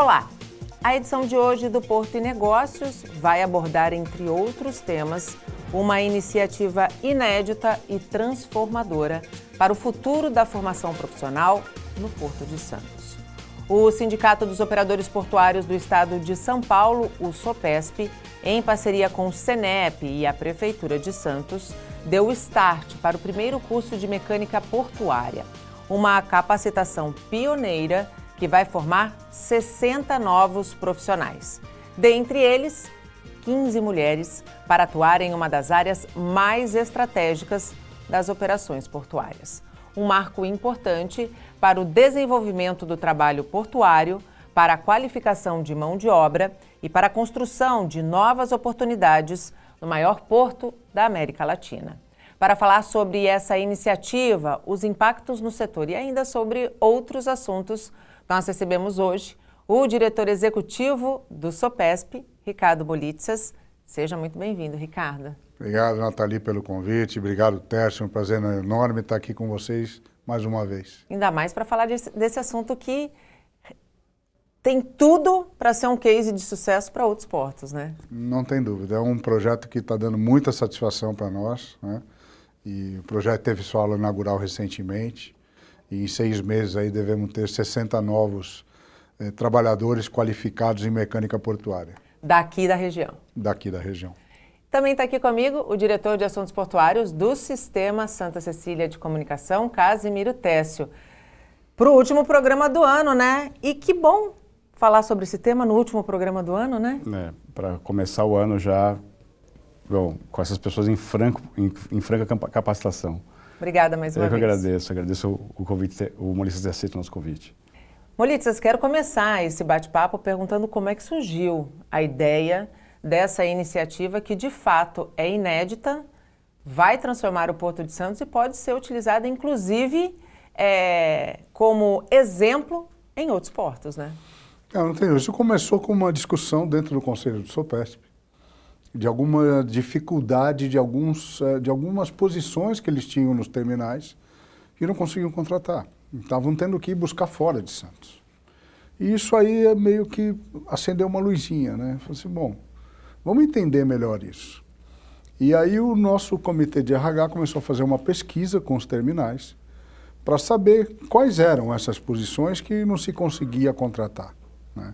Olá! A edição de hoje do Porto e Negócios vai abordar, entre outros temas, uma iniciativa inédita e transformadora para o futuro da formação profissional no Porto de Santos. O Sindicato dos Operadores Portuários do Estado de São Paulo, o SOPESP, em parceria com o SENEP e a Prefeitura de Santos, deu o start para o primeiro curso de mecânica portuária, uma capacitação pioneira que vai formar 60 novos profissionais. Dentre eles, 15 mulheres para atuar em uma das áreas mais estratégicas das operações portuárias. Um marco importante para o desenvolvimento do trabalho portuário, para a qualificação de mão de obra e para a construção de novas oportunidades no maior porto da América Latina. Para falar sobre essa iniciativa, os impactos no setor e ainda sobre outros assuntos, nós recebemos hoje o diretor executivo do SOPESP, Ricardo Bolítzas. Seja muito bem-vindo, Ricardo. Obrigado, Nathalie, pelo convite. Obrigado, Tércio. Um prazer enorme estar aqui com vocês mais uma vez. Ainda mais para falar desse assunto que tem tudo para ser um case de sucesso para outros portos, né? Não tem dúvida. É um projeto que está dando muita satisfação para nós, né? E o projeto teve sua aula inaugural recentemente. E em 6 meses aí devemos ter 60 novos trabalhadores qualificados em mecânica portuária. Daqui da região. Daqui da região. Também está aqui comigo o diretor de Assuntos Portuários do Sistema Santa Cecília de Comunicação, Casimiro Técio. Para o último programa do ano, né? E que bom falar sobre esse tema no último programa do ano, né? Para começar o ano já com essas pessoas em franca capacitação. Obrigada mais uma vez. Eu que agradeço o convite, o Molítzas ter aceito o nosso convite. Molítzas, quero começar esse bate-papo perguntando como é que surgiu a ideia dessa iniciativa que, de fato, é inédita, vai transformar o Porto de Santos e pode ser utilizada, inclusive, como exemplo em outros portos, né? Não tem. Isso começou com uma discussão dentro do Conselho do SOPESP, de alguma dificuldade de algumas posições que eles tinham nos terminais e não conseguiam contratar. Estavam tendo que ir buscar fora de Santos. E isso aí meio que acendeu uma luzinha, né? Falei assim, bom, vamos entender melhor isso. E aí o nosso comitê de RH começou a fazer uma pesquisa com os terminais para saber quais eram essas posições que não se conseguia contratar, né?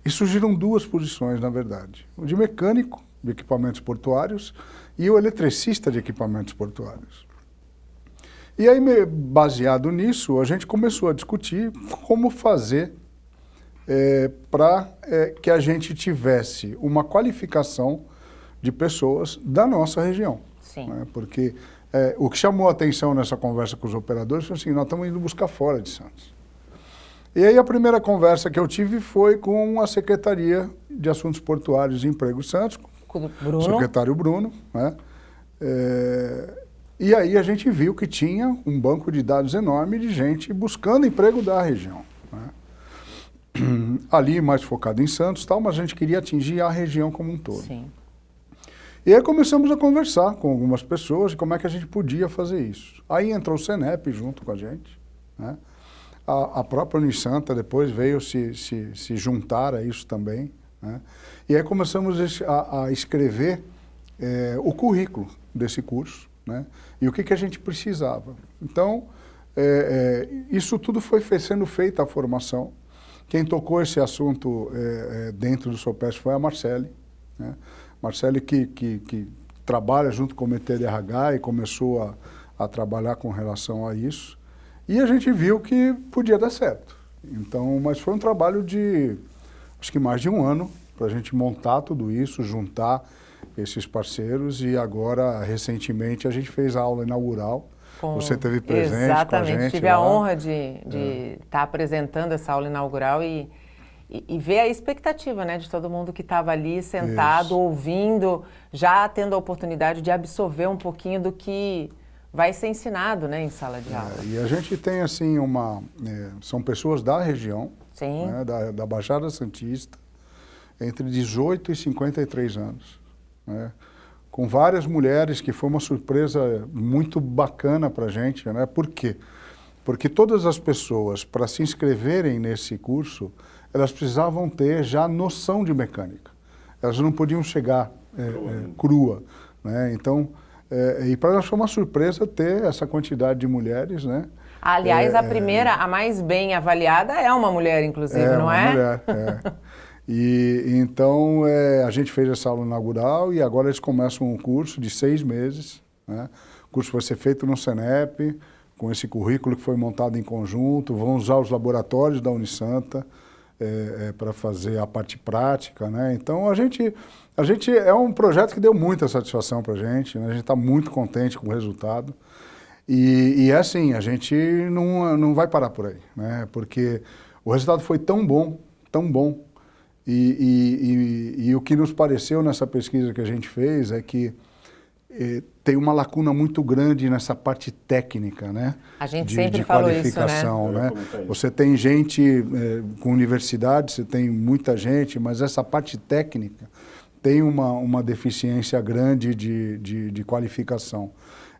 E surgiram 2 posições, na verdade. O de mecânico de equipamentos portuários e o eletricista de equipamentos portuários. E aí, baseado nisso, a gente começou a discutir como fazer para que a gente tivesse uma qualificação de pessoas da nossa região. Sim. Né? Porque o que chamou a atenção nessa conversa com os operadores foi assim, nós estamos indo buscar fora de Santos. E aí a primeira conversa que eu tive foi com a Secretaria de Assuntos Portuários e Emprego Santos, Bruno. O secretário Bruno, né? E aí a gente viu que tinha um banco de dados enorme de gente buscando emprego da região, né? Ali mais focado em Santos, tal, mas a gente queria atingir a região como um todo. Sim. E aí começamos a conversar com algumas pessoas de como é que a gente podia fazer isso. Aí entrou o SENEP junto com a gente, né? A própria Unisanta depois veio se juntar a isso também, né? E aí começamos a escrever o currículo desse curso, né? E o que a gente precisava. Então, isso tudo foi sendo feita a formação. Quem tocou esse assunto dentro do SOPESP foi a Marcele, né? Marcele que trabalha junto com o Comitê de RH e começou a trabalhar com relação a isso. E a gente viu que podia dar certo. Então, mas foi um trabalho de, acho que mais de 1 ano, para a gente montar tudo isso, juntar esses parceiros e agora, recentemente, a gente fez a aula inaugural. Você esteve presente com a gente. Exatamente, tive a honra de estar apresentando essa aula inaugural e ver a expectativa, né, de todo mundo que estava ali sentado, isso, ouvindo, já tendo a oportunidade de absorver um pouquinho do que vai ser ensinado, né, em sala de aula. E a gente tem, assim, são pessoas da região, sim, né, da Baixada Santista, entre 18 e 53 anos, né, com várias mulheres, que foi uma surpresa muito bacana para a gente, né? Por quê? Porque todas as pessoas, para se inscreverem nesse curso, elas precisavam ter já noção de mecânica. Elas não podiam chegar crua, né? Então, e para nós foi uma surpresa ter essa quantidade de mulheres, né? Aliás, a primeira, a mais bem avaliada é uma mulher, inclusive, não é? Mulher, E então a gente fez essa aula inaugural e agora eles começam um curso de 6 meses, né? O curso vai ser feito no Senep, com esse currículo que foi montado em conjunto, vão usar os laboratórios da Unisanta para fazer a parte prática, né? Então a gente é um projeto que deu muita satisfação para a gente, né? A gente está muito contente com o resultado. E é assim, a gente não vai parar por aí, né? Porque o resultado foi tão bom, e o que nos pareceu nessa pesquisa que a gente fez é que tem uma lacuna muito grande nessa parte técnica, né? A gente sempre falou qualificação, isso, né? Você tem gente com universidade, você tem muita gente, mas essa parte técnica tem uma deficiência grande de qualificação.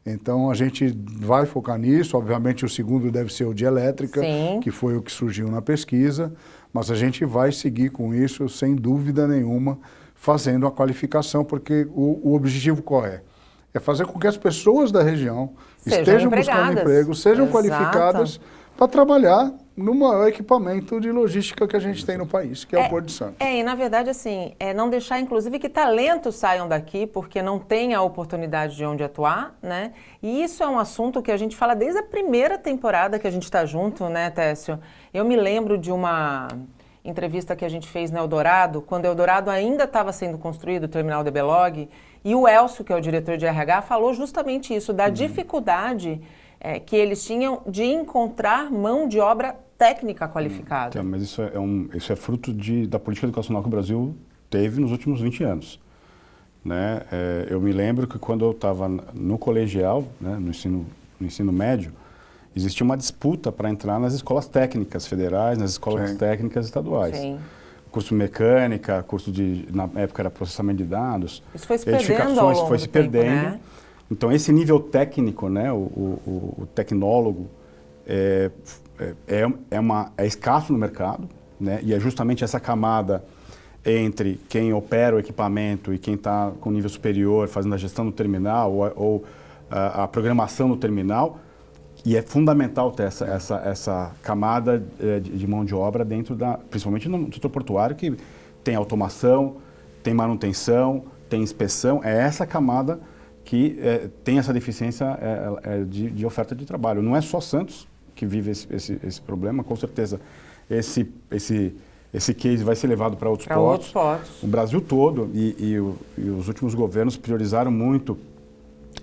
Então, a gente vai focar nisso. Obviamente, o segundo deve ser o de elétrica, Sim. que foi o que surgiu na pesquisa, mas a gente vai seguir com isso, sem dúvida nenhuma, fazendo a qualificação, porque o objetivo qual é? É fazer com que as pessoas da região estejam buscando emprego, sejam qualificadas para trabalhar num equipamento de logística que a gente tem no país, que é o Porto de Santos. E na verdade, assim, não deixar, inclusive, que talentos saiam daqui, porque não tem a oportunidade de onde atuar, né? E isso é um assunto que a gente fala desde a primeira temporada que a gente está junto, né, Técio? Eu me lembro de uma entrevista que a gente fez no Eldorado, quando o Eldorado ainda estava sendo construído, o terminal de Belog, e o Elcio, que é o diretor de RH, falou justamente isso, da dificuldade que eles tinham de encontrar mão de obra técnica qualificada. Mas isso é fruto da política educacional que o Brasil teve nos últimos 20 anos. Né? Eu me lembro que quando eu estava no colegial, né, no ensino médio, existia uma disputa para entrar nas escolas técnicas federais, nas escolas técnicas estaduais. Sim. Curso mecânica, na época era processamento de dados. Isso foi se perdendo ao longo do tempo, né? Então, esse nível técnico, né, o tecnólogo, é escasso no mercado, né, e é justamente essa camada entre quem opera o equipamento e quem está com nível superior, fazendo a gestão do terminal ou a programação do terminal, e é fundamental ter essa camada de mão de obra dentro principalmente no setor portuário, que tem automação, tem manutenção, tem inspeção, é essa camada que tem essa deficiência de oferta de trabalho. Não é só Santos que vive esse problema, com certeza esse case vai ser levado para outros portos. O Brasil todo e os últimos governos priorizaram muito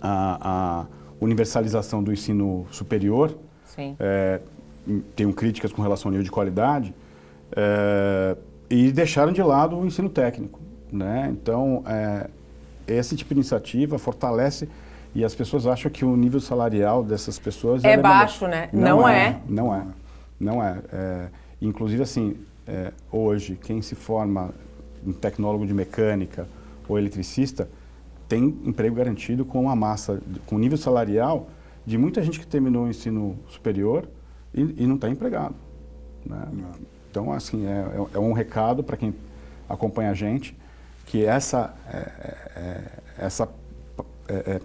a universalização do ensino superior. Sim. Tenho críticas com relação ao nível de qualidade e deixaram de lado o ensino técnico, né? Então, esse tipo de iniciativa fortalece, e as pessoas acham que o nível salarial dessas pessoas é baixo, né? Não é. Inclusive, assim, hoje, quem se forma em tecnólogo de mecânica ou eletricista tem emprego garantido com uma massa, com nível salarial de muita gente que terminou o ensino superior e não está empregado, né? Então, assim, é um recado para quem acompanha a gente, que essa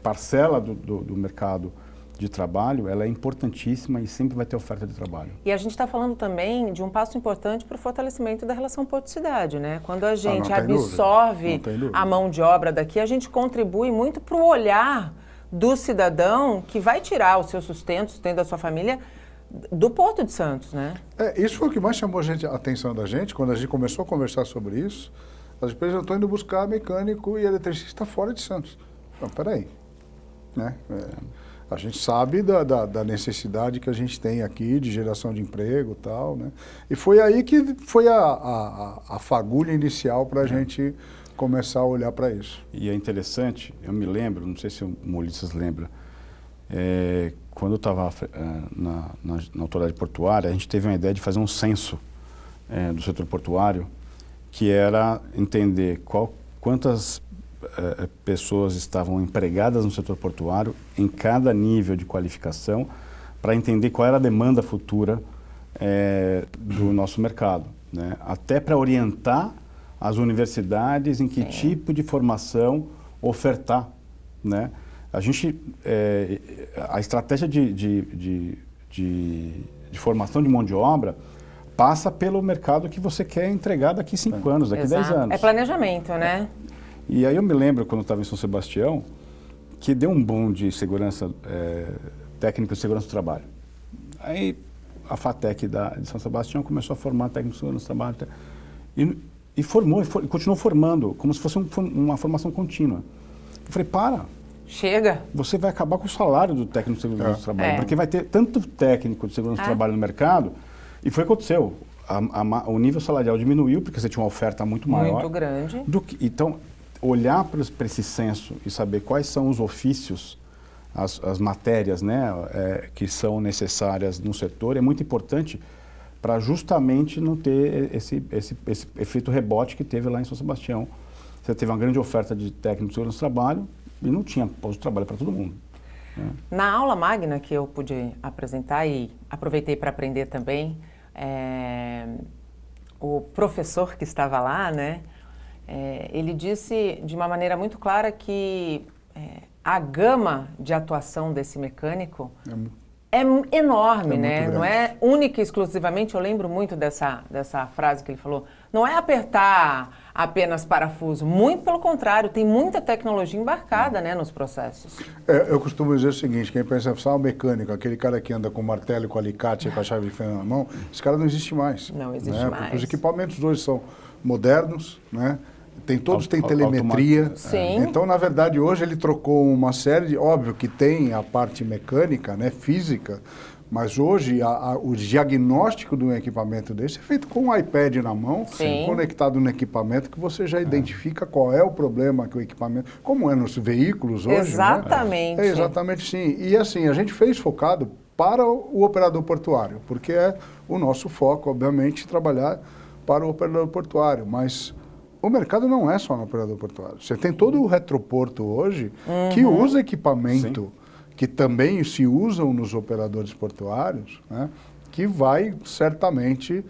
parcela do mercado de trabalho, ela é importantíssima e sempre vai ter oferta de trabalho. E a gente está falando também de um passo importante para o fortalecimento da relação porto-cidade, né? Quando a gente absorve a mão de obra daqui, a gente contribui muito para o olhar do cidadão que vai tirar o seu sustento da sua família do Porto de Santos, né? Isso foi o que mais chamou a atenção da gente, quando a gente começou a conversar sobre isso. As empresas estão indo buscar mecânico e eletricista fora de Santos. Não, peraí, né? A gente sabe da necessidade que a gente tem aqui de geração de emprego e tal, né? E foi aí que foi a fagulha inicial para a gente começar a olhar para isso. E é interessante, eu me lembro, não sei se o Molisses lembra, quando eu estava na autoridade portuária, a gente teve uma ideia de fazer um censo do setor portuário, que era entender quantas pessoas estavam empregadas no setor portuário em cada nível de qualificação, para entender qual era a demanda futura do nosso mercado, né? Até para orientar as universidades em que tipo de formação ofertar, né? A estratégia de formação de mão de obra passa pelo mercado que você quer entregar daqui 5 anos, daqui 10 anos. É planejamento, né? E aí eu me lembro, quando eu estava em São Sebastião, que deu um boom de segurança, técnico de segurança do trabalho. Aí a FATEC de São Sebastião começou a formar técnicos de segurança do trabalho e formou, e continuou formando, como se fosse uma formação contínua. Eu falei, chega. Você vai acabar com o salário do técnico de segurança do trabalho, porque vai ter tanto técnico de segurança do trabalho no mercado, e foi o que aconteceu. O nível salarial diminuiu, porque você tinha uma oferta muito maior. Muito grande. Então, olhar para esse censo e saber quais são os ofícios, as matérias, né, que são necessárias no setor é muito importante para justamente não ter esse efeito rebote que teve lá em São Sebastião. Você teve uma grande oferta de técnicos de segurança do trabalho e não tinha posto de trabalho para todo mundo. Né? Na aula magna que eu pude apresentar e aproveitei para aprender também, o professor que estava lá, né, ele disse de uma maneira muito clara que a gama de atuação desse mecânico é enorme, né? Não é única e exclusivamente, eu lembro muito dessa frase que ele falou, não é apertar apenas parafuso, muito pelo contrário, tem muita tecnologia embarcada, né, nos processos. Eu costumo dizer o seguinte, quem pensa só o mecânico, aquele cara que anda com martelo, com alicate e com a chave de fenda na mão, esse cara não existe mais. Não existe mais. Porque os equipamentos hoje são modernos, né? Todos têm telemetria. Sim. Então, na verdade, hoje ele trocou uma série de... Óbvio que tem a parte mecânica, né, física, mas hoje o diagnóstico de um equipamento desse é feito com um iPad na mão, conectado no equipamento, que você já identifica qual é o problema que o equipamento... Como é nos veículos hoje, exatamente. né? Exatamente, sim. E assim, a gente fez focado para o operador portuário, porque é o nosso foco, obviamente, trabalhar para o operador portuário, mas... O mercado não é só no operador portuário. Você tem todo o retroporto hoje que usa equipamento que também se usam nos operadores portuários, né, que vai certamente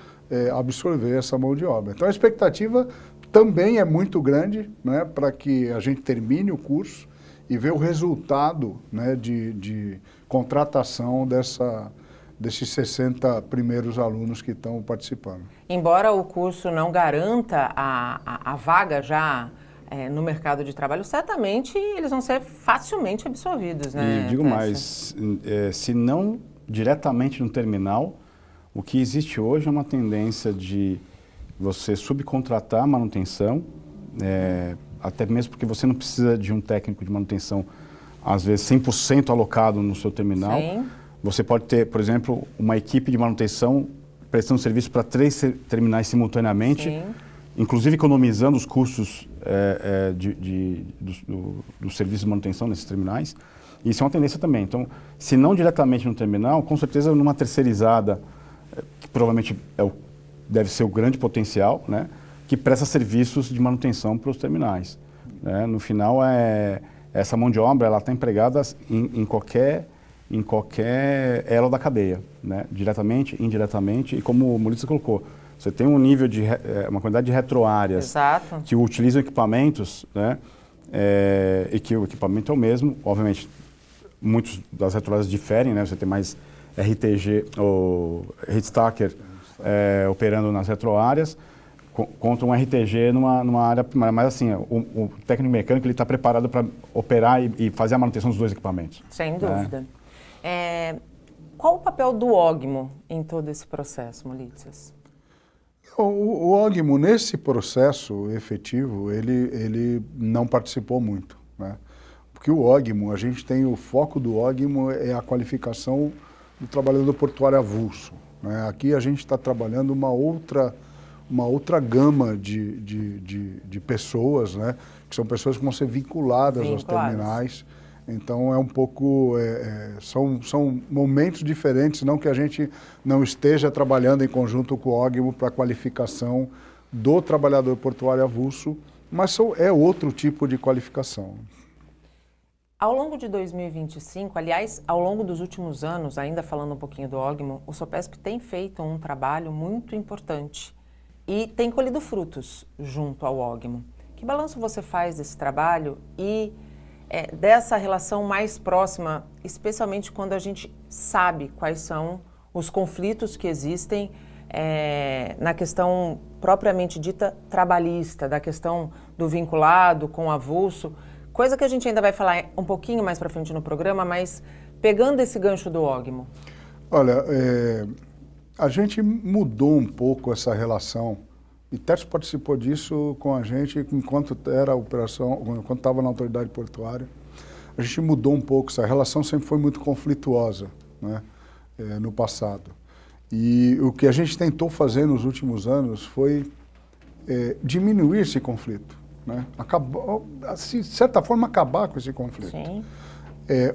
absorver essa mão de obra. Então a expectativa também é muito grande, né, para que a gente termine o curso e ver o resultado, né, de contratação desses 60 primeiros alunos que estão participando. Embora o curso não garanta a vaga já no mercado de trabalho, certamente eles vão ser facilmente absorvidos, né? E digo mais, se não diretamente no terminal, o que existe hoje é uma tendência de você subcontratar a manutenção, até mesmo porque você não precisa de um técnico de manutenção, às vezes 100% alocado no seu terminal. Sim. Você pode ter, por exemplo, uma equipe de manutenção prestando serviço para 3 terminais simultaneamente, inclusive economizando os custos do serviço de manutenção nesses terminais. Isso é uma tendência também. Então, se não diretamente no terminal, com certeza numa terceirizada, que provavelmente deve ser o grande potencial, né, que presta serviços de manutenção para os terminais. Né? No final, essa mão de obra está empregada em qualquer elo da cadeia, né? Diretamente, indiretamente, e como o Maurício colocou, você tem um nível de uma quantidade de retroáreas que utilizam equipamentos, né? E que o equipamento é o mesmo, obviamente, muitas das retroáreas diferem, né? Você tem mais RTG ou Heatstacker operando nas retroáreas contra um RTG numa área primária, mas assim, o técnico mecânico ele está preparado para operar e fazer a manutenção dos 2 equipamentos. Sem dúvida. Qual o papel do OGMO em todo esse processo, Molícias? O OGMO, nesse processo efetivo, ele não participou muito, né? Porque o OGMO, a gente tem o foco do OGMO é a qualificação do trabalhador portuário avulso, né? Aqui a gente está trabalhando uma outra gama de pessoas, né? Que são pessoas que vão ser vinculadas aos terminais. Então é um pouco, são momentos diferentes, não que a gente não esteja trabalhando em conjunto com o OGMO para a qualificação do trabalhador portuário avulso, mas é outro tipo de qualificação. Ao longo de 2025, aliás, ao longo dos últimos anos, ainda falando um pouquinho do OGMO, o SOPESP tem feito um trabalho muito importante e tem colhido frutos junto ao Ogmo. Que balanço você faz desse trabalho e dessa relação mais próxima, especialmente quando a gente sabe quais são os conflitos que existem na questão propriamente dita trabalhista, da questão do vinculado com o avulso, coisa que a gente ainda vai falar um pouquinho mais para frente no programa, mas pegando esse gancho do Ogmo. Olha, a gente mudou um pouco essa relação, e Tércio participou disso com a gente enquanto era a operação, enquanto estava na autoridade portuária. A gente mudou um pouco, essa relação sempre foi muito conflituosa, né, no passado. E o que a gente tentou fazer nos últimos anos foi diminuir esse conflito, né? Assim, de certa forma, acabar com esse conflito. Sim.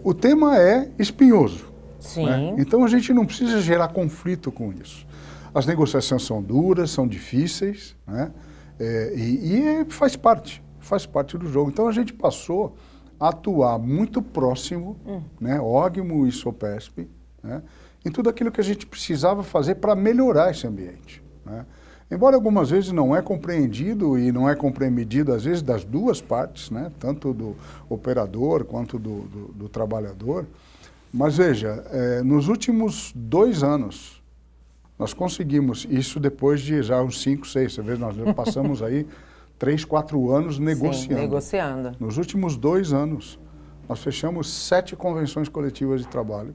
O tema é espinhoso. Sim. Né? Então a gente não precisa gerar conflito com isso. As negociações são duras, são difíceis, né? Faz parte do jogo. Então a gente passou a atuar muito próximo, né, Ogmo e Sopesp, né, em tudo aquilo que a gente precisava fazer para melhorar esse ambiente, né? Embora algumas vezes não é compreendido e não é compreendido, às vezes, das duas partes, né, tanto do operador quanto do trabalhador. Mas veja, nos últimos 2 anos, nós conseguimos, isso depois de já uns 5, 6, você vê, nós já passamos aí 3, 4 anos negociando. Sim, negociando. Nos últimos 2 anos, nós fechamos 7 convenções coletivas de trabalho,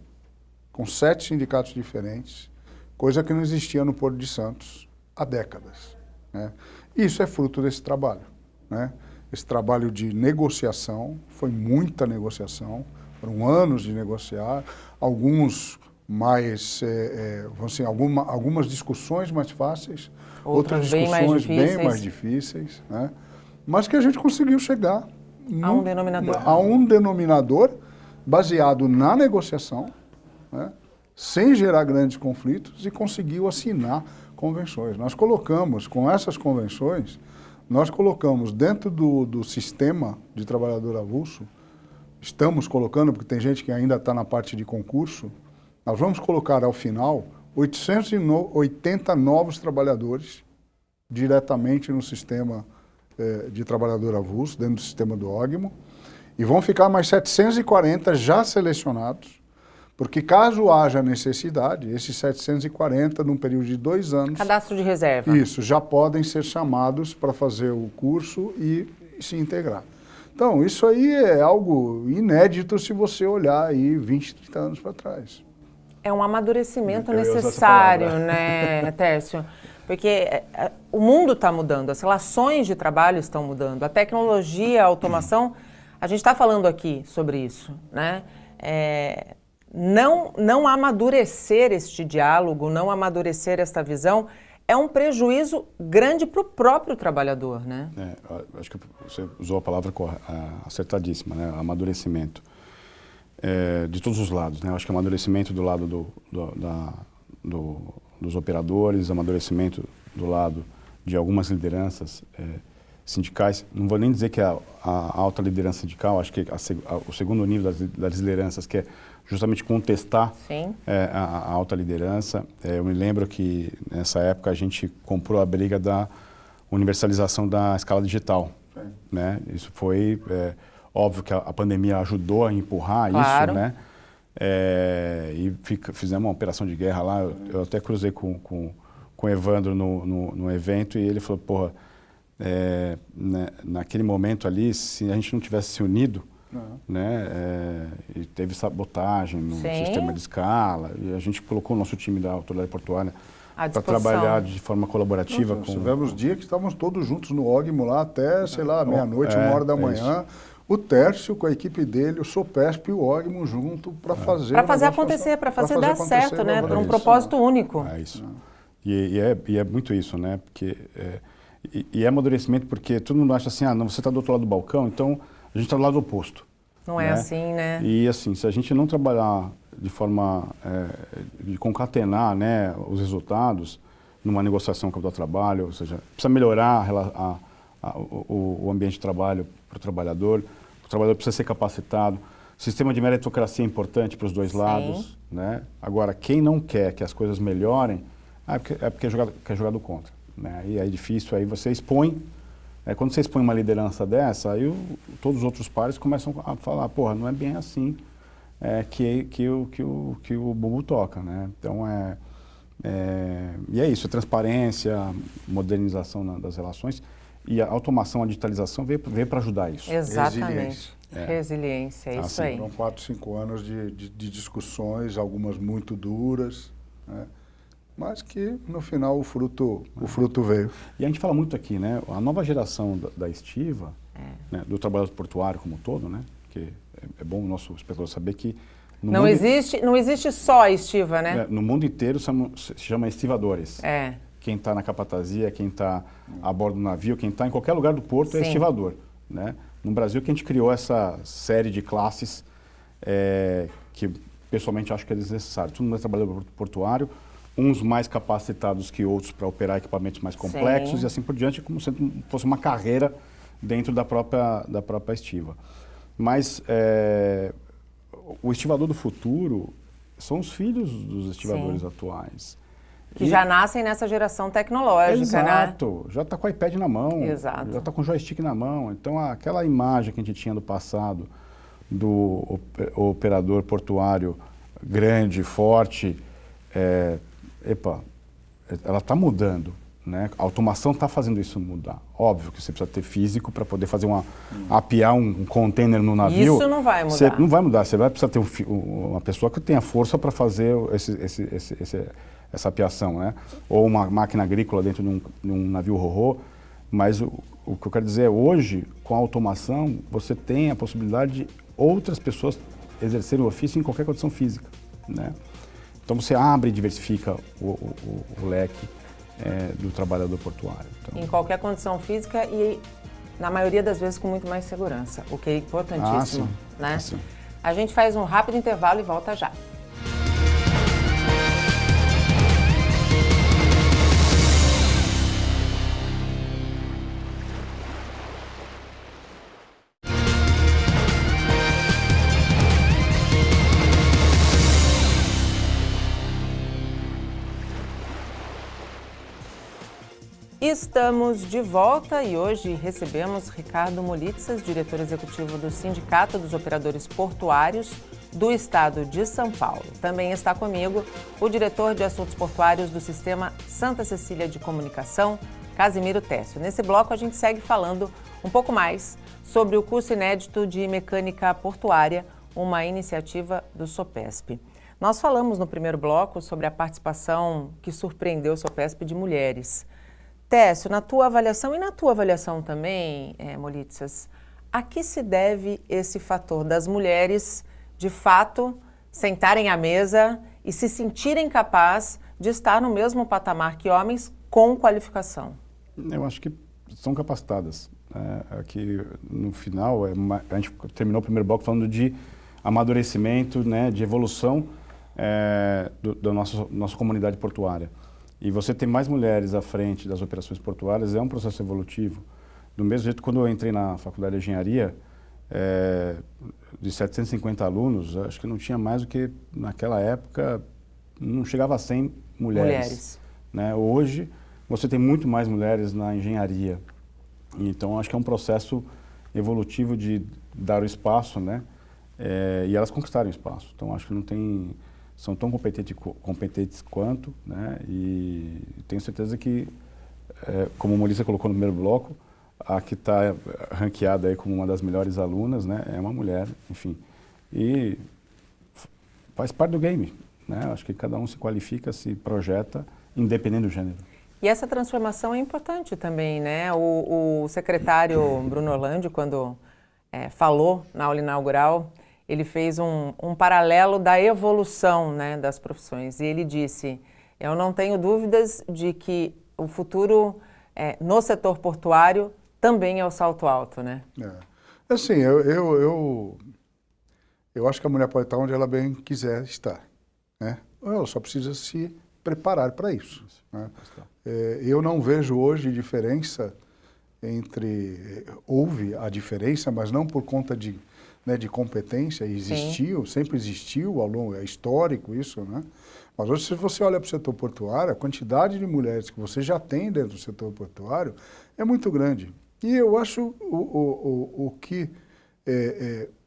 com 7 sindicatos diferentes, coisa que não existia no Porto de Santos há décadas, né? Isso é fruto desse trabalho, né? Esse trabalho de negociação, foi muita negociação, foram anos de negociar, alguns mais, algumas discussões mais fáceis, outras discussões bem mais difíceis, né? Mas que a gente conseguiu chegar a um denominador baseado na negociação, né? Sem gerar grandes conflitos, e conseguiu assinar convenções. Nós colocamos, com essas convenções, nós colocamos dentro do sistema de trabalhador avulso, estamos colocando, porque tem gente que ainda está na parte de concurso, nós vamos colocar ao final 880 novos trabalhadores diretamente no sistema de trabalhador avulso, dentro do sistema do Ogmo, e vão ficar mais 740 já selecionados, porque caso haja necessidade, esses 740, num período de 2 anos... Cadastro de reserva. Isso, já podem ser chamados para fazer o curso e se integrar. Então, isso aí é algo inédito se você olhar aí 20, 30 anos para trás. É um amadurecimento necessário, né, Tércio? Porque o mundo está mudando, as relações de trabalho estão mudando, a tecnologia, a automação, a gente está falando aqui sobre isso, né? Não amadurecer este diálogo, não amadurecer esta visão, é um prejuízo grande para o próprio trabalhador, né? Acho que você usou a palavra acertadíssima, né? Amadurecimento. De todos os lados, né? Acho que amadurecimento do lado dos operadores, amadurecimento do lado de algumas lideranças sindicais. Não vou nem dizer que a alta liderança sindical, acho que o segundo nível das lideranças, que é justamente contestar a alta liderança. Eu me lembro que nessa época a gente comprou a briga da universalização da escala digital, né? Isso foi óbvio que a pandemia ajudou a empurrar isso, né? E fizemos uma operação de guerra lá. Eu até cruzei com o Evandro no evento, e ele falou, porra, naquele momento ali, se a gente não tivesse se unido, né, e teve sabotagem no sistema de escala, e a gente colocou o nosso time da autoridade portuária para trabalhar de forma colaborativa. Tivemos dias que estávamos todos juntos no Ogmo lá até, sei lá, meia-noite, 1h da manhã. O Tércio com a equipe dele, o Sopesp e o Ogmo junto para fazer... Para fazer acontecer, para fazer dar certo, né? Para um propósito único. É isso. E é muito isso, né? Porque, é amadurecimento porque todo mundo acha assim, não, você está do outro lado do balcão, então a gente está do lado oposto. Não é assim, né? E assim, se a gente não trabalhar de forma de concatenar, né, os resultados numa negociação com o trabalho, ou seja, precisa melhorar o ambiente de trabalho para o trabalhador precisa ser capacitado, o sistema de meritocracia é importante para os dois lados, né? Agora, quem não quer que as coisas melhorem, é porque quer jogar do contra. né? E é difícil, aí você expõe, quando você expõe uma liderança dessa, aí todos os outros pares começam a falar, porra, não é bem assim que o bumbum toca, né? Então e é isso, a transparência, modernização das relações e a automação, a digitalização veio para ajudar isso. Exatamente. Resiliência, é isso aí. Foram 4, 5 anos de discussões, algumas muito duras, né? Mas que no final o fruto veio. E a gente fala muito aqui, né? A nova geração da estiva, né? Do trabalhador portuário como um todo, né? Que é bom o nosso espectador saber que não existe só a estiva, né? No mundo inteiro se chama estivadores. É. Quem está na capatazia, quem está a bordo do navio, quem está em qualquer lugar do porto é estivador, né? No Brasil que a gente criou essa série de classes que pessoalmente acho que é desnecessário. Todo mundo é trabalhador portuário, uns mais capacitados que outros para operar equipamentos mais complexos e assim por diante, como se fosse uma carreira dentro da própria estiva. Mas o estivador do futuro são os filhos dos estivadores atuais. Que já nascem nessa geração tecnológica, né? Exato, já está com o iPad na mão, já está com o joystick na mão. Então, aquela imagem que a gente tinha do passado, do operador portuário grande, forte, ela está mudando, né? A automação está fazendo isso mudar. Óbvio que você precisa ter físico para poder fazer apiar um container no navio. Isso não vai mudar. Não vai mudar, você vai precisar ter uma pessoa que tenha força para fazer essa apiação, né? Ou uma máquina agrícola dentro de um navio ro-ro. Mas o que eu quero dizer é, hoje, com a automação, você tem a possibilidade de outras pessoas exercerem o ofício em qualquer condição física, né? Então você abre e diversifica o leque do trabalhador portuário. Então, em qualquer condição física e, na maioria das vezes, com muito mais segurança, o que é importantíssimo, né? Sim. A gente faz um rápido intervalo e volta já. Estamos de volta e hoje recebemos Ricardo Molitsas, diretor executivo do Sindicato dos Operadores Portuários do Estado de São Paulo. Também está comigo o diretor de Assuntos Portuários do Sistema Santa Cecília de Comunicação, Casimiro Técio. Nesse bloco a gente segue falando um pouco mais sobre o curso inédito de Mecânica Portuária, uma iniciativa do SOPESP. Nós falamos no primeiro bloco sobre a participação que surpreendeu o SOPESP de mulheres. Técio, na tua avaliação e na tua avaliação também, Molitsas, a que se deve esse fator das mulheres, de fato, sentarem à mesa e se sentirem capazes de estar no mesmo patamar que homens com qualificação? Eu acho que são capacitadas. Aqui, no final, a gente terminou o primeiro bloco falando de amadurecimento, né, de evolução da nossa comunidade portuária. E você ter mais mulheres à frente das operações portuárias é um processo evolutivo. Do mesmo jeito, quando eu entrei na faculdade de engenharia, de 750 alunos, acho que não tinha mais do que, naquela época, não chegava a 100 mulheres. Né? Hoje, você tem muito mais mulheres na engenharia. Então, acho que é um processo evolutivo de dar o espaço, né? E elas conquistarem o espaço. Então, acho que não tem... São tão competentes quanto, né? E tenho certeza que, como a Molissa colocou no primeiro bloco, a que está ranqueada aí como uma das melhores alunas, né? É uma mulher, enfim. E faz parte do game, né? Acho que cada um se qualifica, se projeta, independente do gênero. E essa transformação é importante também, né? O secretário Bruno Orlandi, quando falou na aula inaugural, ele fez um paralelo da evolução, né, das profissões. E ele disse, eu não tenho dúvidas de que o futuro no setor portuário também é o salto alto, né? Assim, eu acho que a mulher pode estar onde ela bem quiser estar, né? Ela só precisa se preparar para isso, né? Eu não vejo hoje diferença houve a diferença, mas não por conta de né, de competência, existiu, sempre existiu ao longo, é histórico isso, né? Mas hoje, se você olha para o setor portuário, a quantidade de mulheres que você já tem dentro do setor portuário é muito grande. E eu acho o que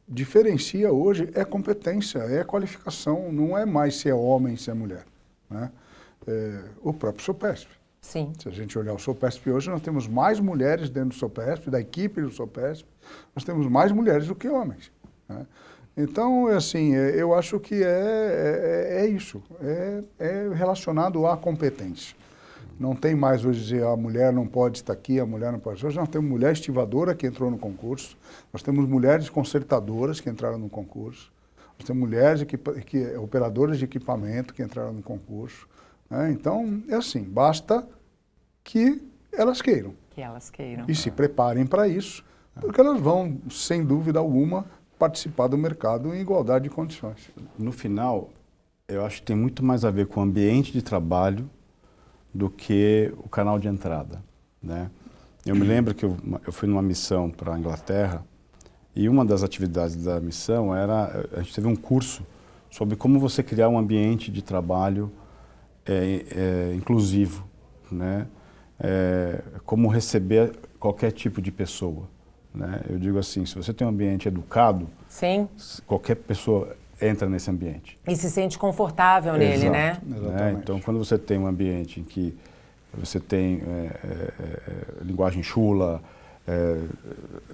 diferencia hoje é competência, é qualificação, não é mais se é homem, se é mulher, né? O próprio Sopesp. Sim. Se a gente olhar o Sopesp hoje, nós temos mais mulheres dentro do Sopesp, da equipe do Sopesp, nós temos mais mulheres do que homens, né? Então, assim, eu acho que é isso, é relacionado à competência. Não tem mais hoje dizer a mulher não pode estar aqui, a mulher não pode. Hoje nós temos mulher estivadora que entrou no concurso, nós temos mulheres consertadoras que entraram no concurso, nós temos mulheres operadoras de equipamento que entraram no concurso, né? Então, é assim, basta que elas queiram. Que elas queiram. E se preparem para isso, porque elas vão, sem dúvida alguma, participar do mercado em igualdade de condições. No final, eu acho que tem muito mais a ver com o ambiente de trabalho do que o canal de entrada, né? Eu me lembro que eu fui numa missão para a Inglaterra e uma das atividades da missão era, a gente teve um curso sobre como você criar um ambiente de trabalho inclusivo, né? Como receber qualquer tipo de pessoa, né? Eu digo assim, se você tem um ambiente educado, sim, qualquer pessoa entra nesse ambiente. E se sente confortável nele, né? Exatamente. Então, quando você tem um ambiente em que você tem linguagem chula,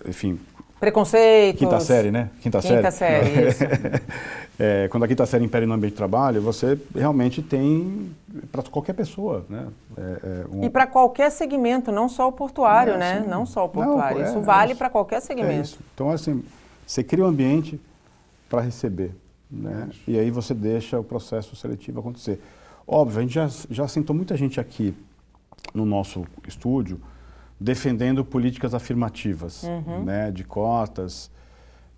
enfim... Preconceitos. Quinta série, né? Quinta série, isso. Quando a quinta série impera no ambiente de trabalho, você realmente tem para qualquer pessoa, né? E para qualquer segmento, não só o portuário, né? Sim. Não só o portuário. Não, isso vale para qualquer segmento. Isso. Então, assim, você cria um ambiente para receber, né? E aí você deixa o processo seletivo acontecer. Óbvio, a gente já sentou muita gente aqui no nosso estúdio defendendo políticas afirmativas, né, de cotas.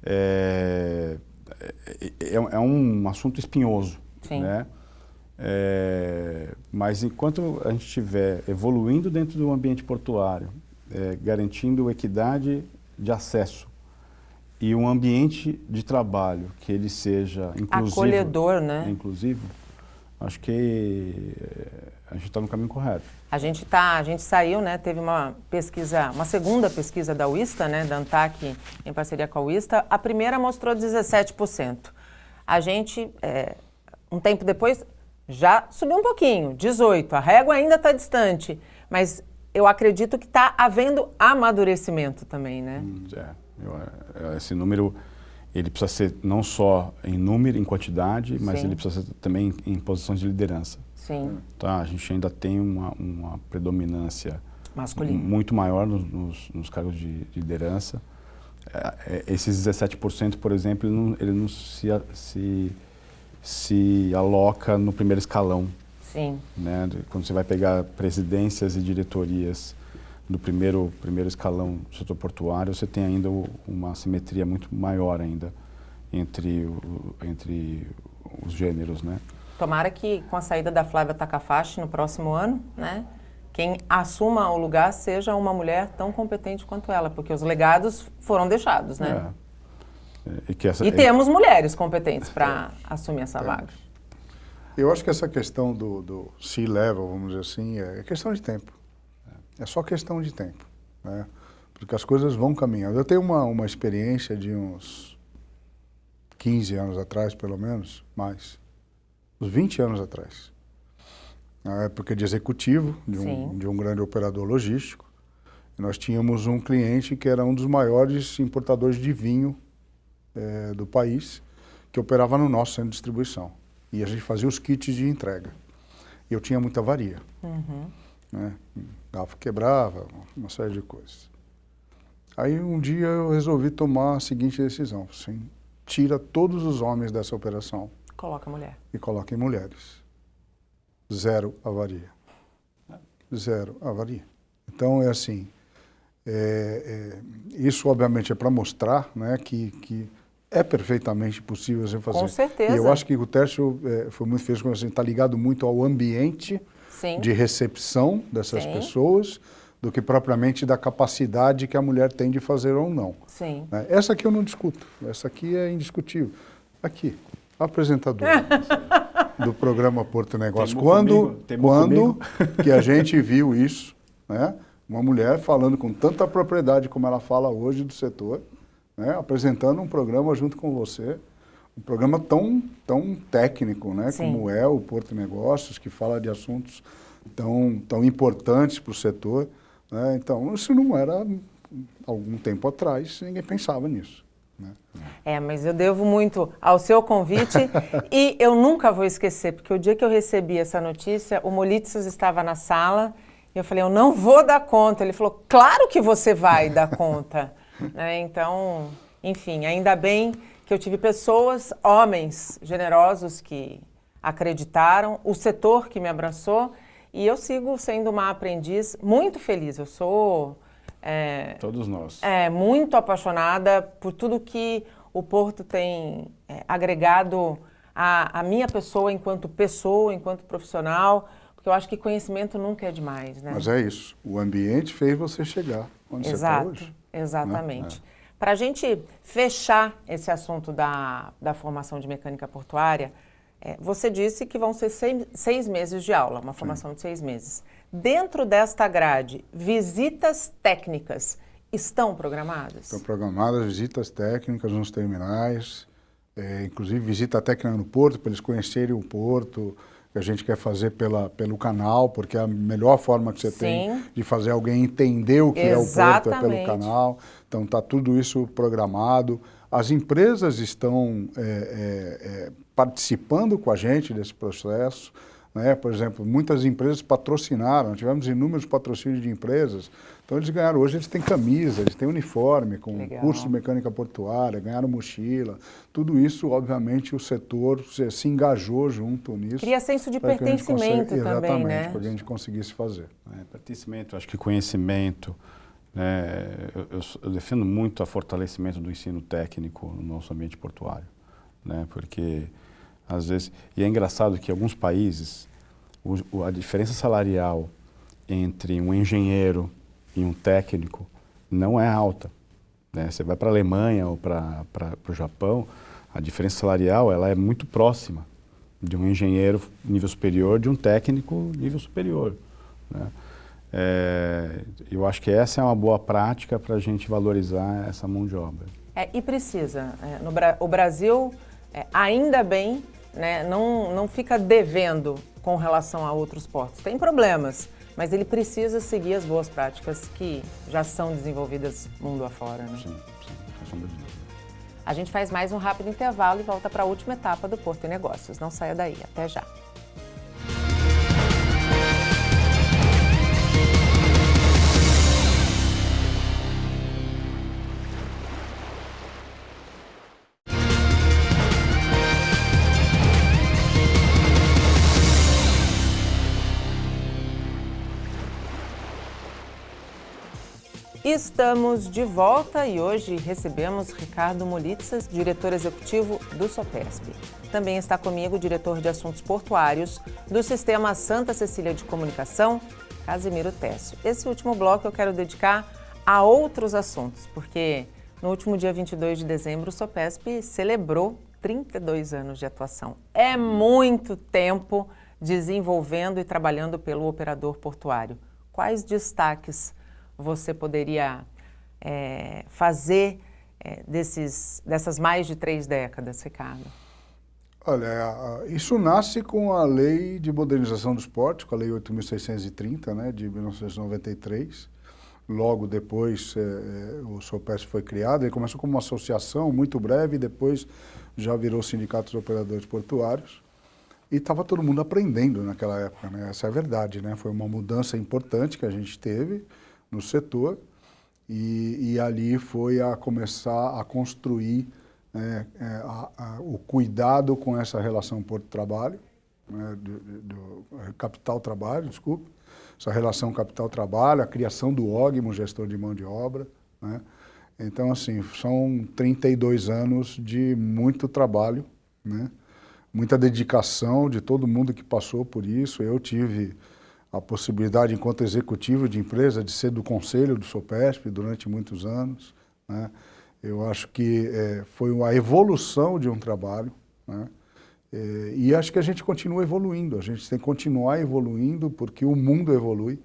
É um assunto espinhoso, sim, né? Mas enquanto a gente estiver evoluindo dentro do ambiente portuário, garantindo equidade de acesso e um ambiente de trabalho que ele seja inclusivo, acolhedor, né? Inclusivo, acho que a gente está no caminho correto. A gente saiu, né? Teve uma segunda pesquisa da UISTA, né? Da ANTAC em parceria com a UISTA. A primeira mostrou 17%. A gente, um tempo depois, já subiu um pouquinho, 18%. A régua ainda está distante, mas eu acredito que está havendo amadurecimento também, né? Esse número, ele precisa ser não só em número, em quantidade, mas ele precisa ser também em posições de liderança. Sim. Tá, a gente ainda tem uma predominância masculina muito maior nos cargos de liderança. Esses 17%, por exemplo, ele não se aloca no primeiro escalão. Sim. Né? Quando você vai pegar presidências e diretorias do primeiro escalão do setor portuário, você tem ainda uma simetria muito maior ainda entre os gêneros, né? Tomara que com a saída da Flávia Takahashi no próximo ano, né, quem assuma o lugar seja uma mulher tão competente quanto ela, porque os legados foram deixados, né? E temos mulheres competentes para assumir essa vaga. Eu acho que essa questão do C-level, vamos dizer assim, é questão de tempo. É só questão de tempo, né? Porque as coisas vão caminhando. Eu tenho uma experiência de uns 15 anos atrás, pelo menos, mais, uns 20 anos atrás, na época de executivo de um grande operador logístico. E nós tínhamos um cliente que era um dos maiores importadores de vinho do país, que operava no nosso centro de distribuição. E a gente fazia os kits de entrega. E eu tinha muita avaria. Né? Garfo quebrava, uma série de coisas. Aí um dia eu resolvi tomar a seguinte decisão, assim, tira todos os homens dessa operação. Coloca mulher. E coloca em mulheres. 0 avaria. 0 avaria. Então é assim, isso obviamente é para mostrar, né, que é perfeitamente possível você fazer. Com certeza. E eu acho que o Tércio foi muito feliz quando está ligado muito ao ambiente de recepção dessas pessoas, do que propriamente da capacidade que a mulher tem de fazer ou não. Sim. Né? Essa aqui eu não discuto, essa aqui é indiscutível. Aqui, a apresentadora do programa Porto Negócio. Quando que a gente viu isso, né? Uma mulher falando com tanta propriedade como ela fala hoje do setor, né? Apresentando um programa junto com você, um programa tão técnico, né? Como é o Porto Negócios, que fala de assuntos tão importantes para o setor. Né? Então, isso não era, algum tempo atrás, ninguém pensava nisso. Né? Mas eu devo muito ao seu convite e eu nunca vou esquecer, porque o dia que eu recebi essa notícia, o Molitzes estava na sala e eu falei, eu não vou dar conta. Ele falou, claro que você vai dar conta. Né? Então, enfim, ainda bem que eu tive pessoas, homens generosos que acreditaram, o setor que me abraçou e eu sigo sendo uma aprendiz muito feliz. Eu sou... todos nós. Muito apaixonada por tudo que o Porto tem agregado à minha pessoa, enquanto profissional, porque eu acho que conhecimento nunca é demais, né? Mas é isso, o ambiente fez você chegar onde você está hoje. Exatamente. Né? Para a gente fechar esse assunto da formação de mecânica portuária, você disse que vão ser 6 meses de aula, uma formação de 6 meses. Dentro desta grade, visitas técnicas estão programadas? Estão programadas visitas técnicas nos terminais, inclusive visita técnica no Porto, para eles conhecerem o Porto, que a gente quer fazer pelo canal, porque é a melhor forma que você tem de fazer alguém entender o que é o Porto é pelo canal. Então está tudo isso programado. As empresas estão participando com a gente desse processo. Né? Por exemplo, muitas empresas patrocinaram, tivemos inúmeros patrocínios de empresas, então eles ganharam, hoje eles têm camisa, eles têm uniforme, com curso de mecânica portuária, ganharam mochila, tudo isso, obviamente, o setor se engajou junto nisso. Cria senso de pertencimento também, exatamente, né? para que a gente conseguisse fazer. Pertencimento, acho que conhecimento, né? Eu defendo muito o fortalecimento do ensino técnico no nosso ambiente portuário, né? Porque às vezes, e é engraçado que em alguns países a diferença salarial entre um engenheiro e um técnico não é alta. Né? Você vai para a Alemanha ou para o Japão, a diferença salarial ela é muito próxima de um engenheiro nível superior de um técnico nível superior. Né? Eu acho que essa é uma boa prática para a gente valorizar essa mão de obra. E precisa. O Brasil, ainda bem, né, não fica devendo com relação a outros portos. Tem problemas, mas ele precisa seguir as boas práticas que já são desenvolvidas mundo afora. Né? Sim, sem sombra de dúvida. A gente faz mais um rápido intervalo e volta para a última etapa do Porto e Negócios. Não saia daí, até já. Estamos de volta e hoje recebemos Ricardo Molitzes, diretor executivo do Sopesp. Também está comigo o diretor de assuntos portuários do Sistema Santa Cecília de Comunicação, Casimiro Técio. Esse último bloco eu quero dedicar a outros assuntos, porque no último dia 22 de dezembro o Sopesp celebrou 32 anos de atuação. É muito tempo desenvolvendo e trabalhando pelo operador portuário. Quais destaques você poderia fazer dessas mais de 3 décadas, Ricardo? Olha, isso nasce com a Lei de Modernização dos Portos, com a Lei 8.630, né, de 1993. Logo depois, o Sopesp foi criado. Ele começou como uma associação muito breve e depois já virou Sindicato dos Operadores Portuários. E estava todo mundo aprendendo naquela época, né? Essa é a verdade, né? Foi uma mudança importante que a gente teve no setor e ali foi a começar a construir o cuidado com essa relação porto-trabalho, né, do capital-trabalho, desculpe, essa relação capital-trabalho, a criação do OGMO, gestor de mão de obra, né? Então, assim, são 32 anos de muito trabalho, né? Muita dedicação de todo mundo que passou por isso. Eu tive a possibilidade, enquanto executivo de empresa, de ser do conselho do Sopesp durante muitos anos, né? Eu acho que foi uma evolução de um trabalho, né? E acho que a gente continua evoluindo, a gente tem que continuar evoluindo porque o mundo evolui,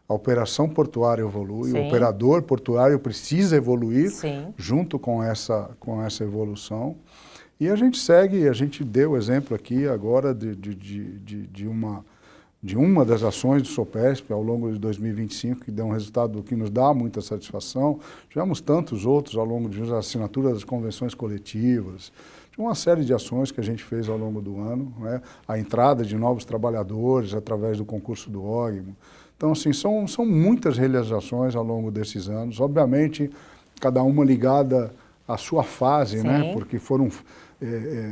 a operação portuária evolui, Sim. o operador portuário precisa evoluir Sim. junto com essa evolução. E a gente segue, a gente deu exemplo aqui agora de uma das ações do Sopesp ao longo de 2025, que deu um resultado que nos dá muita satisfação. Tivemos tantos outros ao longo de assinatura das convenções coletivas, de uma série de ações que a gente fez ao longo do ano, né? A entrada de novos trabalhadores através do concurso do OGMO. Então, assim, são muitas realizações ao longo desses anos, obviamente, cada uma ligada à sua fase, Sim. né? Porque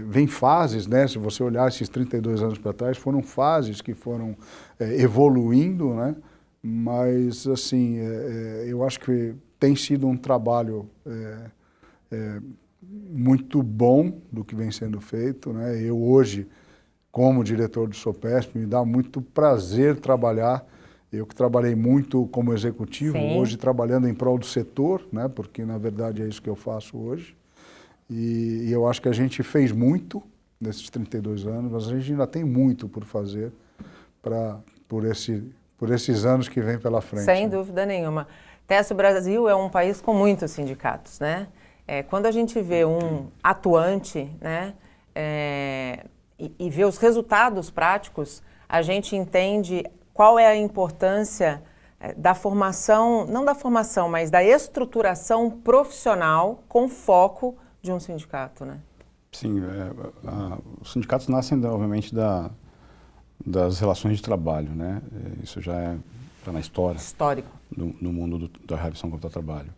vem fases, né? Se você olhar esses 32 anos para trás, foram fases que foram evoluindo, né? Mas, assim, eu acho que tem sido um trabalho muito bom do que vem sendo feito, né? Eu hoje, como diretor do Sopesp, me dá muito prazer trabalhar. Eu que trabalhei muito como executivo, Sim. hoje trabalhando em prol do setor, né? Porque, na verdade, é isso que eu faço hoje. E eu acho que a gente fez muito nesses 32 anos, mas a gente ainda tem muito por fazer por esses anos que vêm pela frente. Sem dúvida nenhuma. Teste, o Brasil é um país com muitos sindicatos, né? Quando a gente vê um atuante, né, e vê os resultados práticos, a gente entende qual é a importância da formação, não da formação, mas da estruturação profissional com foco de um sindicato, né? Sim, os sindicatos nascem, obviamente, das relações de trabalho, né? Isso já está na história. Histórico. No mundo da reabilitação contra o trabalho.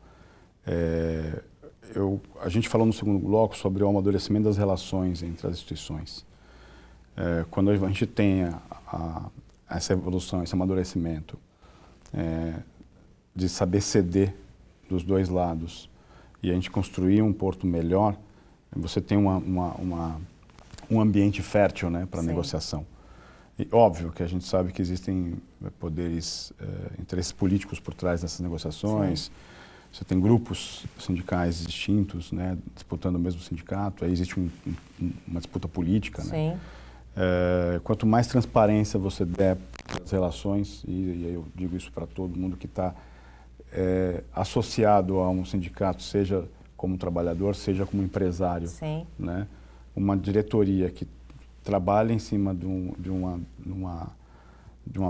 A gente falou no segundo bloco sobre o amadurecimento das relações entre as instituições. Quando a gente tem essa evolução, esse amadurecimento de saber ceder dos dois lados e a gente construir um porto melhor, você tem um ambiente fértil, né, para negociação. E óbvio que a gente sabe que existem poderes, interesses políticos por trás dessas negociações. Sim. Você tem grupos sindicais distintos, né, disputando o mesmo sindicato, aí existe uma disputa política. Sim. Né? Quanto mais transparência você der às relações, e eu digo isso para todo mundo que está associado a um sindicato, seja como trabalhador, seja como empresário, Sim. Né? Uma diretoria que trabalha em cima de uma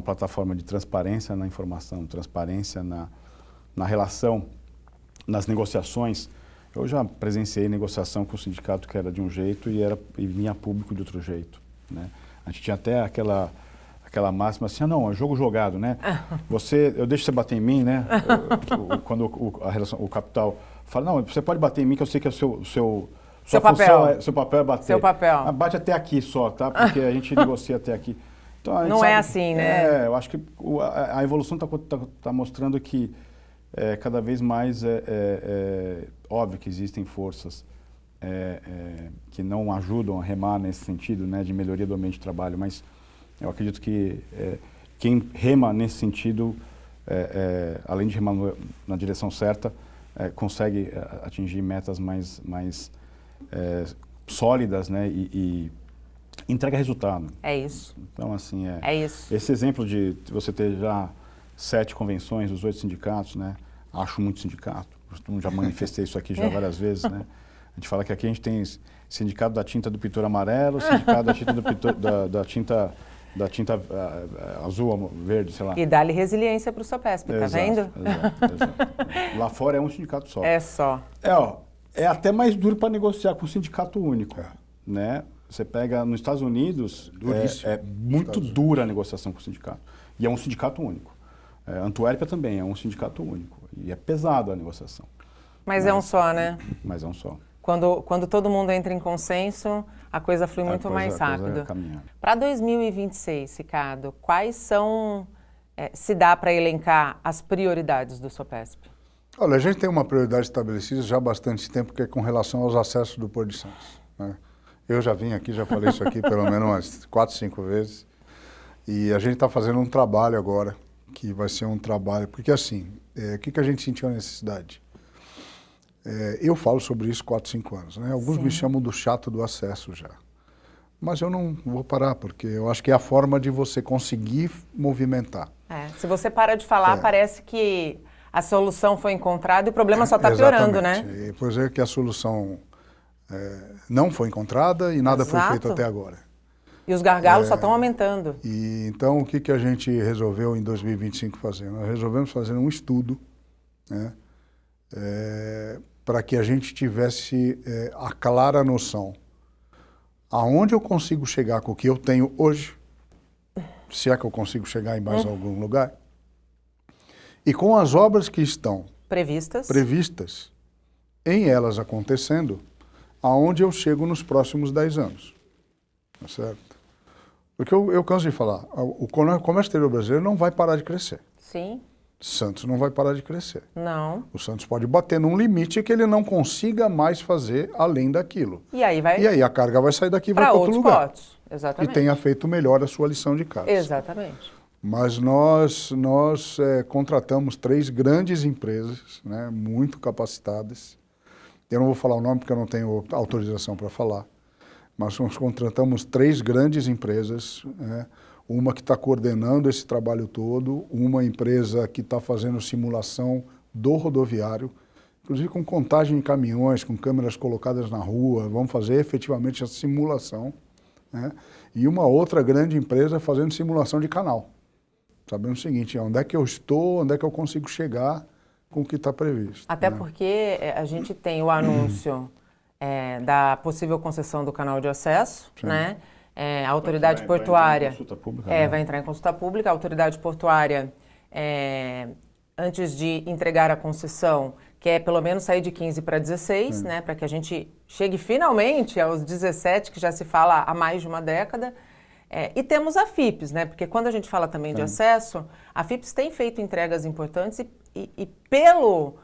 plataforma de transparência na informação, transparência na relação, nas negociações. Eu já presenciei negociação com o sindicato que era de um jeito e vinha público de outro jeito, né? A gente tinha até aquela máxima assim, não, é jogo jogado, né? Eu deixo você bater em mim, né? Quando o capital fala, não, você pode bater em mim que eu sei que é seu papel. Seu papel é bater. Seu papel. Mas bate até aqui só, tá? Porque a gente negocia até aqui. Então, não é assim, né? Eu acho que a evolução está mostrando que cada vez mais óbvio que existem forças que não ajudam a remar nesse sentido, né, de melhoria do ambiente de trabalho, mas eu acredito que quem rema nesse sentido, além de remar na direção certa, consegue atingir metas mais sólidas, né, e entrega resultado. É isso. Então, assim, é isso. Esse exemplo de você ter já 7 convenções dos 8 sindicatos, né? Acho muito sindicato. Já manifestei isso aqui já várias vezes, né? A gente fala que aqui a gente tem sindicato da tinta do pintor amarelo, sindicato da tinta da tinta azul, verde, sei lá. E dá-lhe resiliência para o Sopesp, tá vendo? Exato. Lá fora é um sindicato só. É só. É até mais duro para negociar com um sindicato único, né? Você pega nos Estados Unidos, é muito dura a negociação com o sindicato. E é um sindicato único. Antuérpia também é um sindicato único. E é pesado a negociação. Mas é um só, né? Mas é um só. Quando todo mundo entra em consenso, a coisa flui muito mais rápido. Para 2026, Ricardo, quais são, se dá para elencar as prioridades do Sopesp? Olha, a gente tem uma prioridade estabelecida já há bastante tempo, que é com relação aos acessos do Porto de Santos, né? Eu já vim aqui, já falei isso aqui pelo menos umas 4, 5 vezes. E a gente está fazendo um trabalho agora, que vai ser um trabalho... Porque assim, o que a gente sentiu a necessidade? Eu falo sobre isso há 4, 5 anos, né? Alguns Sim. me chamam do chato do acesso já. Mas eu não vou parar, porque eu acho que é a forma de você conseguir movimentar. Se você para de falar, parece que a solução foi encontrada e o problema só está piorando, né? E, pois é que a solução não foi encontrada e nada foi feito até agora. E os gargalos só estão aumentando. E então, o que a gente resolveu em 2025 fazer? Nós resolvemos fazer um estudo, né, para que a gente tivesse a clara noção aonde eu consigo chegar com o que eu tenho hoje, se é que eu consigo chegar em mais algum lugar, e com as obras que estão previstas em elas acontecendo, aonde eu chego nos próximos 10 anos. Tá certo? Porque eu canso de falar, o comércio exterior brasileiro não vai parar de crescer. Sim. Santos não vai parar de crescer. Não. O Santos pode bater num limite que ele não consiga mais fazer além daquilo. E aí a carga vai sair daqui e vai para outro lugar. Portos. Exatamente. E tenha feito melhor a sua lição de casa. Exatamente. Mas nós contratamos 3 grandes empresas, né, muito capacitadas. Eu não vou falar o nome porque eu não tenho autorização para falar. Mas nós contratamos 3 grandes empresas, né? Uma que está coordenando esse trabalho todo, uma empresa que está fazendo simulação do rodoviário, inclusive com contagem de caminhões, com câmeras colocadas na rua, vamos fazer efetivamente a simulação, né? E uma outra grande empresa fazendo simulação de canal, sabendo o seguinte, onde é que eu estou, onde é que eu consigo chegar com o que está previsto. Até né? porque a gente tem o anúncio da possível concessão do canal de acesso, Sim. né? A autoridade portuária vai entrar em consulta pública. A autoridade portuária, antes de entregar a concessão, quer pelo menos sair de 15 para 16, né? Para que a gente chegue finalmente aos 17, que já se fala há mais de uma década. E temos a FIPS, né? Porque quando a gente fala também de acesso, a FIPS tem feito entregas importantes e pelo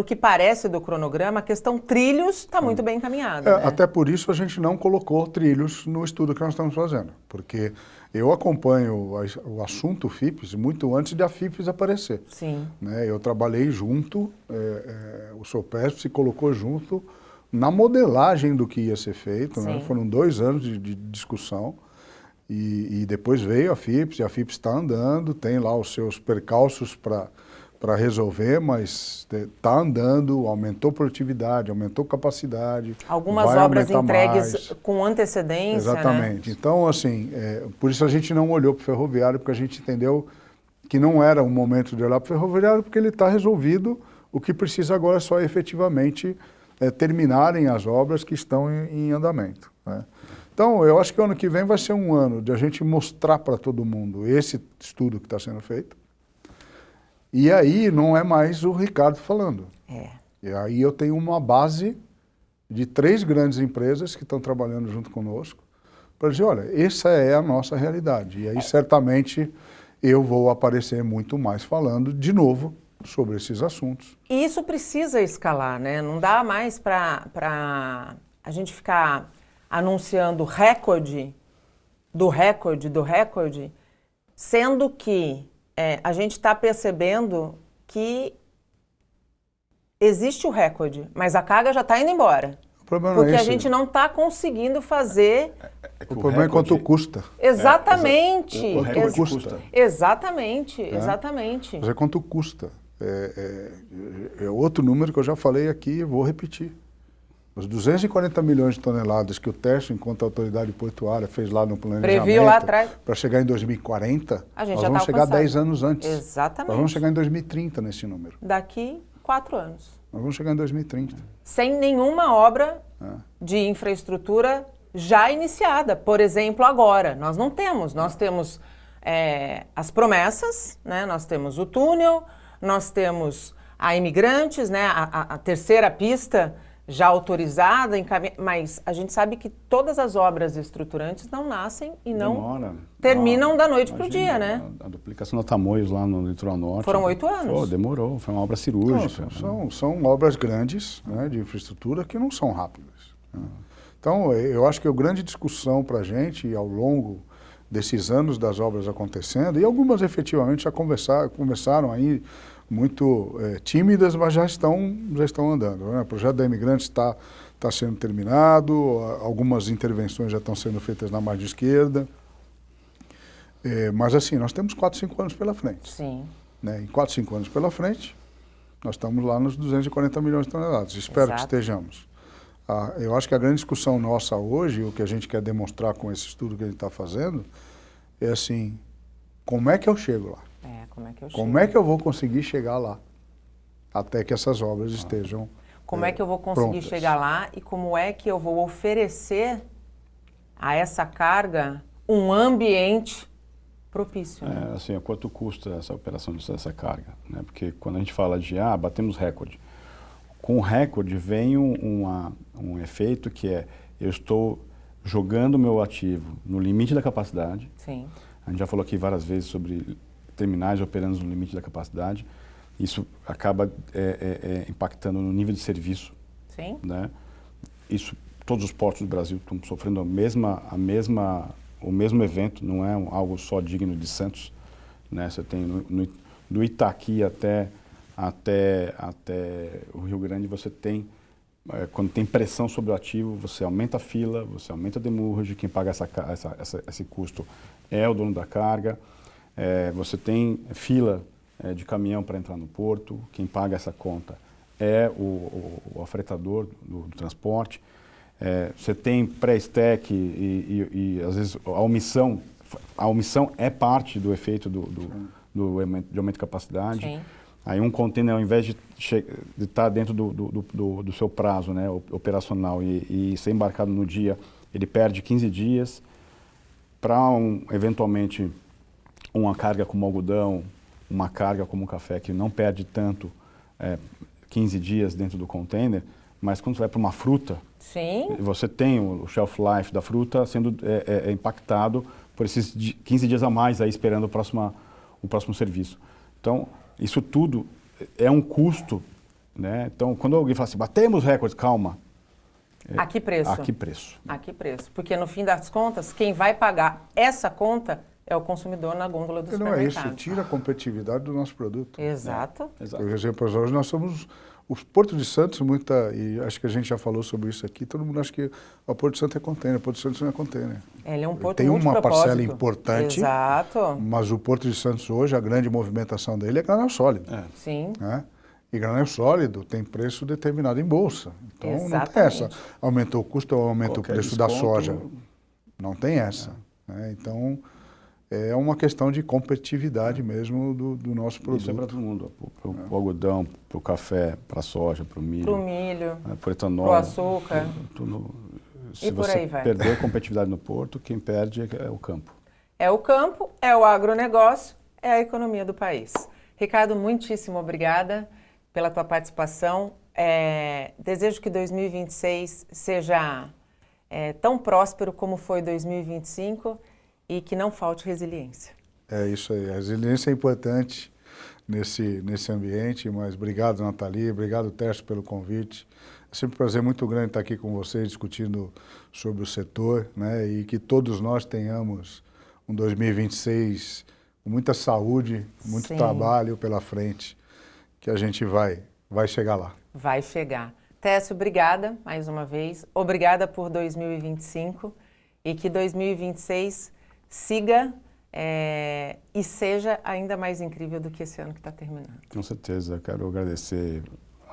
que parece do cronograma, a questão trilhos está muito bem encaminhada. Né? Até por isso a gente não colocou trilhos no estudo que nós estamos fazendo, porque eu acompanho o assunto FIPS muito antes de a FIPS aparecer. Sim. Né? Eu trabalhei junto, o Sopesp se colocou junto na modelagem do que ia ser feito, né? Foram 2 anos de discussão e depois veio a FIPS, e a FIPS está andando, tem lá os seus percalços para resolver, mas está andando, aumentou produtividade, aumentou capacidade. Algumas obras entregues com antecedência. Exatamente. Né? Então, assim, por isso a gente não olhou para o ferroviário, porque a gente entendeu que não era o momento de olhar para o ferroviário, porque ele está resolvido. O que precisa agora é só efetivamente terminarem as obras que estão em andamento. Né? Então, eu acho que o ano que vem vai ser um ano de a gente mostrar para todo mundo esse estudo que está sendo feito. E aí não é mais o Ricardo falando. E aí eu tenho uma base de 3 grandes empresas que estão trabalhando junto conosco para dizer, olha, essa é a nossa realidade. E aí certamente eu vou aparecer muito mais falando de novo sobre esses assuntos. E isso precisa escalar, né? Não dá mais para a gente ficar anunciando recorde do recorde, sendo que a gente está percebendo que existe o recorde, mas a carga já está indo embora. O problema porque é esse. a gente não está conseguindo fazer... O problema é quanto custa. Exatamente. O recorde custa. Exatamente, exatamente. Mas é quanto custa. É outro número que eu já falei aqui e vou repetir. Os 240 milhões de toneladas que o Tércio, enquanto autoridade portuária, fez lá no planejamento, previu lá atrás, para chegar em 2040, a gente nós já vamos chegar 10 anos antes. Exatamente. Nós vamos chegar em 2030 nesse número. Daqui 4 anos. Nós vamos chegar em 2030. Sem nenhuma obra de infraestrutura já iniciada. Por exemplo, agora. Nós não temos. Nós temos as promessas, né? Nós temos o túnel, nós temos a Imigrantes, né? A terceira pista já autorizada, mas a gente sabe que todas as obras estruturantes não nascem e não terminam da noite para o dia, né? A duplicação da Tamoios lá no Litoral Norte. Foram 8 anos. Demorou, foi uma obra cirúrgica. São obras grandes, né, de infraestrutura que não são rápidas. Então, eu acho que a grande discussão para a gente ao longo desses anos das obras acontecendo, e algumas efetivamente já começaram aí muito tímidas, mas já estão andando, né? O projeto da Imigrantes está sendo terminado, algumas intervenções já estão sendo feitas na margem esquerda, mas assim, nós temos 4, 5 anos pela frente. Sim. Né? Em 4, 5 anos pela frente, nós estamos lá nos 240 milhões de toneladas. Espero que estejamos. Eu acho que a grande discussão nossa hoje, o que a gente quer demonstrar com esse estudo que a gente está fazendo, é assim, como é que eu chego lá? Como é que eu vou conseguir chegar lá? Até que essas obras estejam Como é que eu vou conseguir prontas. chegar lá e como é que eu vou oferecer a essa carga um ambiente propício? Né? Assim, quanto custa essa operação dessa carga? Né? Porque quando a gente fala de, batemos recorde, com o recorde vem um efeito que é, eu estou jogando o meu ativo no limite da capacidade. Sim. A gente já falou aqui várias vezes sobre terminais operando no limite da capacidade. Isso acaba impactando no nível de serviço. Sim. Né? Isso, todos os portos do Brasil estão sofrendo o mesmo evento, não é algo só digno de Santos. Né? Você tem do Itaqui até o Rio Grande, você tem, quando tem pressão sobre o ativo, você aumenta a fila, você aumenta a demurrage, quem paga esse custo é o dono da carga. Você tem fila de caminhão para entrar no porto, quem paga essa conta é o afretador do transporte. Você tem pré-stack e às vezes a omissão é parte do efeito de aumento de capacidade. Sim. Aí um container, ao invés de estar dentro do seu prazo, né, operacional e ser embarcado no dia, ele perde 15 dias. Para eventualmente uma carga como algodão, uma carga como café, que não perde tanto 15 dias dentro do container, mas quando você vai para uma fruta, Sim. você tem o shelf life da fruta sendo impactado por esses 15 dias a mais aí esperando o próximo serviço. Então, isso tudo é um custo, né? Então, quando alguém fala assim, batemos recordes, calma. A que preço? A que preço? A que preço? Porque no fim das contas, quem vai pagar essa conta é o consumidor na gôndola do supermercado. Não é isso, tira a competitividade do nosso produto. Exato. Exato. Por exemplo, hoje nós somos o Porto de Santos, e acho que a gente já falou sobre isso aqui, todo mundo acha que o Porto de Santos é container, o Porto de Santos não é container. Ele é um porto Tem uma multipropósito. parcela importante, Exato. mas o Porto de Santos hoje, a grande movimentação dele é granel sólido. Sim. Né? E granel sólido tem preço determinado em bolsa. Então não tem essa, aumentou o custo ou aumenta o preço da soja. Não tem essa. Né? Então é uma questão de competitividade mesmo do nosso produto. Isso é para todo mundo, para o algodão, para o café, para a soja, para o milho. Para o milho, para o etanol. para o açúcar. Se você perder a competitividade no porto, quem perde é o campo. É o campo, é o agronegócio, é a economia do país. Ricardo, muitíssimo obrigada pela tua participação. Desejo que 2026 seja tão próspero como foi 2025 e que não falte resiliência. É isso aí. A resiliência é importante nesse ambiente, mas obrigado, Nathalie, obrigado, Tércio, pelo convite. É sempre um prazer muito grande estar aqui com vocês discutindo sobre o setor, né? E que todos nós tenhamos um 2026 com muita saúde, muito trabalho pela frente, que a gente vai chegar lá. Vai chegar. Tércio, obrigada mais uma vez. Obrigada por 2025 e que 2026 siga e seja ainda mais incrível do que esse ano que está terminando. Com certeza. Eu quero agradecer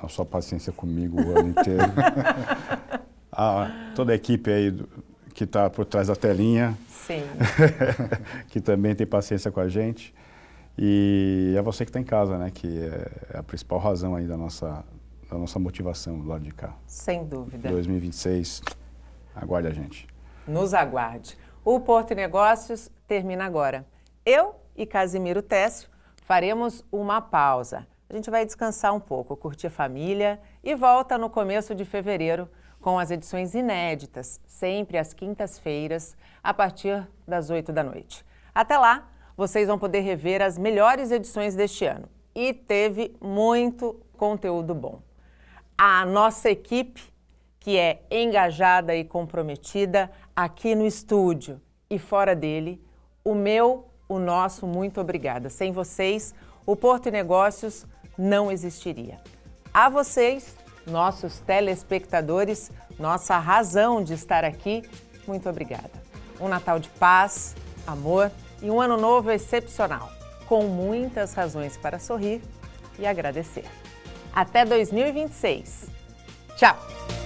a sua paciência comigo o ano inteiro. Toda a equipe aí que está por trás da telinha. Sim. Que também tem paciência com a gente. E é você que está em casa, né? Que é a principal razão aí da nossa motivação do lado de cá. Sem dúvida. 2026, aguarde a gente. Nos aguarde. O Porto e Negócios termina agora. Eu e Casimiro Técio faremos uma pausa. A gente vai descansar um pouco, curtir a família e volta no começo de fevereiro com as edições inéditas, sempre às quintas-feiras, a partir das 8 da noite. Até lá, vocês vão poder rever as melhores edições deste ano. E teve muito conteúdo bom. A nossa equipe, que é engajada e comprometida aqui no estúdio e fora dele, o meu, o nosso muito obrigada. Sem vocês, o Porto e Negócios não existiria. A vocês, nossos telespectadores, nossa razão de estar aqui, muito obrigada. Um Natal de paz, amor e um ano novo excepcional, com muitas razões para sorrir e agradecer. Até 2026. Tchau!